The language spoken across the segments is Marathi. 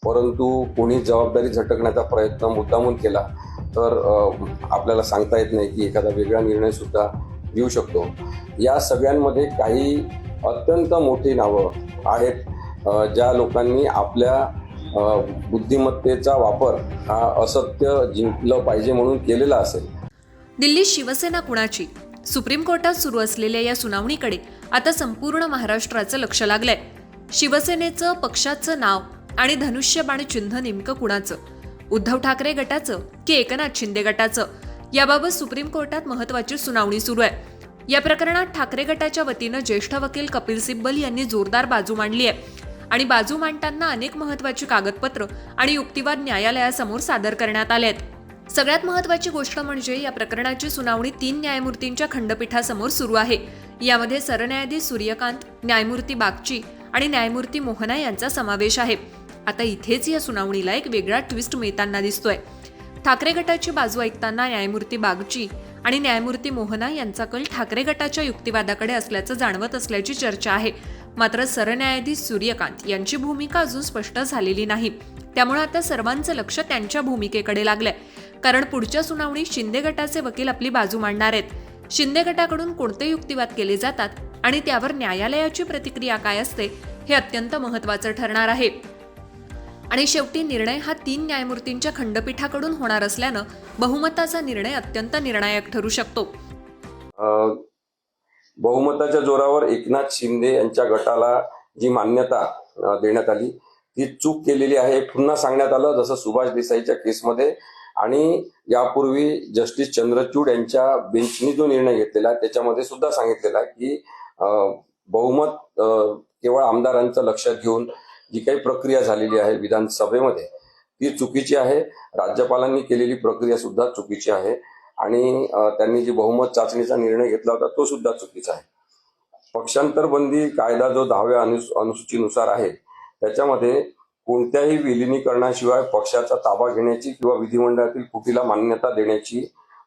परंतु कोणी जबाबदारी झटकण्याचा प्रयत्न मुद्दामून केला तर आपल्याला सांगता येत नाही की एखादा वेगळा निर्णय सुद्धा घेऊ शकतो. या सगळ्यांमध्ये काही अत्यंत मोठी नावं आहेत ज्या लोकांनी आपल्या बुद्धिमत्तेचा वापर हा असत्य जिंकलं पाहिजे म्हणून केलेला असेल. दिल्लीत शिवसेना कुणाची? सुप्रीम कोर्टात सुरू असलेल्या या सुनावणीकडे आता संपूर्ण महाराष्ट्राचं लक्ष लागलंय. शिवसेनेचं, पक्षाचं नाव आणि धनुष्यबाण चिन्ह नेमकं कुणाचं? उद्धव ठाकरे गटाचं की एकनाथ शिंदे गटाचं? याबाबत सुप्रीम कोर्टात महत्त्वाची सुनावणी सुरू आहे. या प्रकरणात ठाकरे गटाच्या वतीनं ज्येष्ठ वकील कपिल सिब्बल यांनी जोरदार बाजू मांडली आहे आणि बाजू मांडताना अनेक महत्त्वाची कागदपत्र आणि युक्तिवाद न्यायालयासमोर सादर करण्यात आले आहेत. सगळ्यात महत्त्वाची गोष्ट म्हणजे या प्रकरणाची सुनावणी 3 न्यायमूर्तींच्या खंडपीठासमोर सुरू आहे. यामध्ये सरन्यायाधीश सूर्यकांत, न्यायमूर्ती बागची आणि न्यायमूर्ती मोहना यांचा समावेश आहे. आता इथेच या सुनावणीला एक वेगळा ट्विस्ट मिळताना दिसतोय. ठाकरे गटाची बाजू ऐकताना न्यायमूर्ती बागची आणि न्यायमूर्ती मोहना यांचा कल ठाकरे गटाच्या युक्तिवादाकडे असल्याचं जाणवत असल्याची चर्चा आहे. मात्र सरन्यायाधीश सूर्यकांत यांची भूमिका अजून स्पष्ट झालेली नाही. त्यामुळे आता सर्वांचं लक्ष त्यांच्या भूमिकेकडे लागलंय. कारण पुढच्या सुनावणीत शिंदे गटाचे वकील आपली बाजू मांडणार आहेत. शिंदे गटाकडून कोणते युक्तिवाद केले जातात आणि त्यावर न्यायालयाची प्रतिक्रिया काय असते हे अत्यंत महत्त्वाचं ठरणार आहे. आणि शेवटी निर्णय हा 3 न्यायमूर्तींच्या खंडपीठाकडून होणार असल्यानं बहुमताचा निर्णय अत्यंत निर्णायक ठरू शकतो. बहुमताच्या जोरावर एकनाथ शिंदे यांच्या गटाला जी मान्यता देण्यात आली ती चूक केलेली आहे पुन्हा सांगण्यात आलं, जसं सुभाष देसाईच्या केसमध्ये आणि यापूर्वी जस्टिस चंद्रचूड यांच्या बेंचनी जो निर्णय घेतलेला त्याच्यामध्ये सुद्धा सांगितलेला की बहुमत केवळ आमदारांचं लक्षात घेऊन जी काही प्रक्रिया झालेली आहे विधानसभेमध्ये ती चुकीची आहे. राज्यपालांनी केलेली प्रक्रिया सुद्धा चुकीची आहे आणि त्यांनी जी बहुमत चाचणीचा निर्णय घेतला होता तो सुद्धा चुकीचा आहे. पक्षांतर बंदी कायदा जो 10व्या अनुसूचीनुसार आहे त्याच्यामध्ये कोणत्याही विलिनीकरणाशिवाय पक्षाचा ताबा घेण्याची किंवा विधिमंडळातील फुटीला मान्यता देण्याची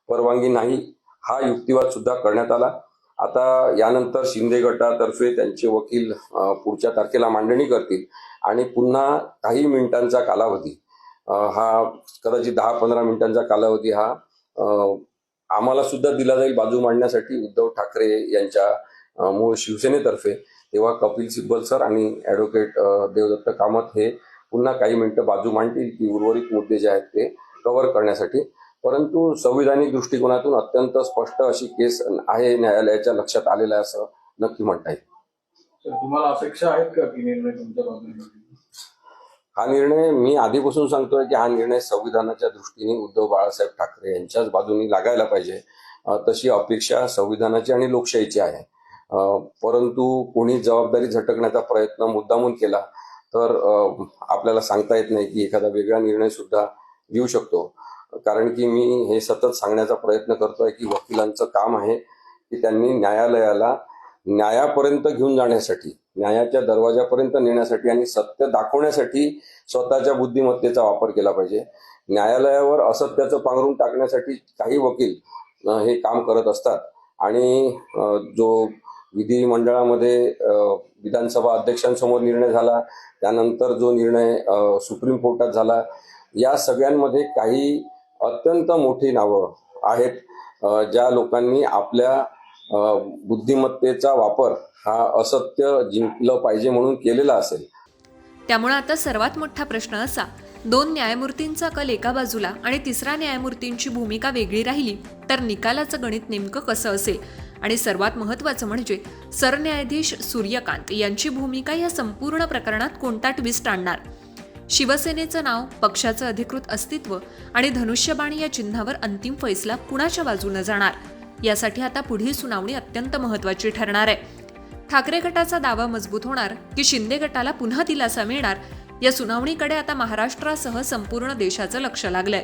परवानगी नाही, हा युक्तिवाद सुद्धा करण्यात आला. आता यानंतर शिंदे गटातर्फे त्यांचे वकील पुढच्या तारखेला मांडणी करतील आणि पुन्हा काही मिनिटांचा कालावधी हा कदाचित 10-15 मिनिटांचा कालावधी हा आम्हाला सुद्धा दिला जाईल बाजू मांडण्यासाठी उद्धव ठाकरे यांच्या मूळ शिवसेनेतर्फे. तेव्हा कपिल सिब्बल सर आणि ॲडव्होकेट देवदत्त कामत हे पुन्हा काही मिनिटं बाजू मांडतील की उर्वरित मुद्दे जे आहेत ते कव्हर करण्यासाठी. परंतु संविधानिक दृष्टिकोनातून अत्यंत स्पष्ट अशी केस आहे, न्यायालयाच्या लक्षात आलेलं आहे असं नक्की म्हणता येईल. तुम्हाला अपेक्षा आहेत का की निर्णय तुमच्या बाजूने? हा निर्णय मी आधीपासून सांगतोय की हा निर्णय संविधानाच्या दृष्टीने उद्धव बाळासाहेब ठाकरे यांच्याच बाजूने लागायला पाहिजे. तशी अपेक्षा संविधानाची आणि लोकशाहीची आहे. परंतु कोणी जबाबदारी झटकण्याचा प्रयत्न मुद्दामून केला तर आपल्याला सांगता येत नाही की एखादा वेगळा निर्णय सुद्धा घेऊ शकतो. कारण की मी हे सतत सांगण्याचा प्रयत्न करतोय की वकिलांचं काम आहे की त्यांनी न्यायालयाला न्यायापर्यंत घेऊन जाण्यासाठी, न्यायाच्या दरवाजापर्यंत नेण्यासाठी आणि सत्य दाखवण्यासाठी स्वतःच्या बुद्धिमत्तेचा वापर केला पाहिजे. न्यायालयावर असत्याचं पांघरून टाकण्यासाठी काही वकील हे काम करत असतात आणि जो विधिमंडळामध्ये विधानसभा अध्यक्षांसमोर निर्णय झाला, त्यानंतर जो निर्णय सुप्रीम कोर्टात झाला, या सगळ्यांमध्ये काही अत्यंत मोठी नावं आहेत ज्या लोकांनी आपल्या बुद्धिमत्तेचा वापर हा असत्य जिंकलं पाहिजे म्हणून केलेला असेल. त्यामुळे आता सर्वात मोठा प्रश्न असा, 2 न्यायमूर्तींचा कल एका बाजूला आणि 3ऱ्या न्यायमूर्तींची भूमिका वेगळी राहिली तर निकालाचं गणित नेमकं कसं असेल? आणि सर्वात महत्त्वाचं म्हणजे सरन्यायाधीश सूर्यकांत यांची भूमिका या संपूर्ण प्रकरणात कोणता ट्विस्ट आणणार? शिवसेनेचं नाव, पक्षाचं अधिकृत अस्तित्व आणि धनुष्यबाण या चिन्हावर अंतिम फैसला कुणाच्या बाजूने जाणार? यासाठी आता पुढील सुनावणी अत्यंत महत्त्वाची ठरणार आहे. ठाकरे गटाचा दावा मजबूत होणार की शिंदे गटाला पुन्हा दिलासा मिळणार? या सुनावणीकडे आता महाराष्ट्रासह संपूर्ण देशाचं लक्ष लागलंय.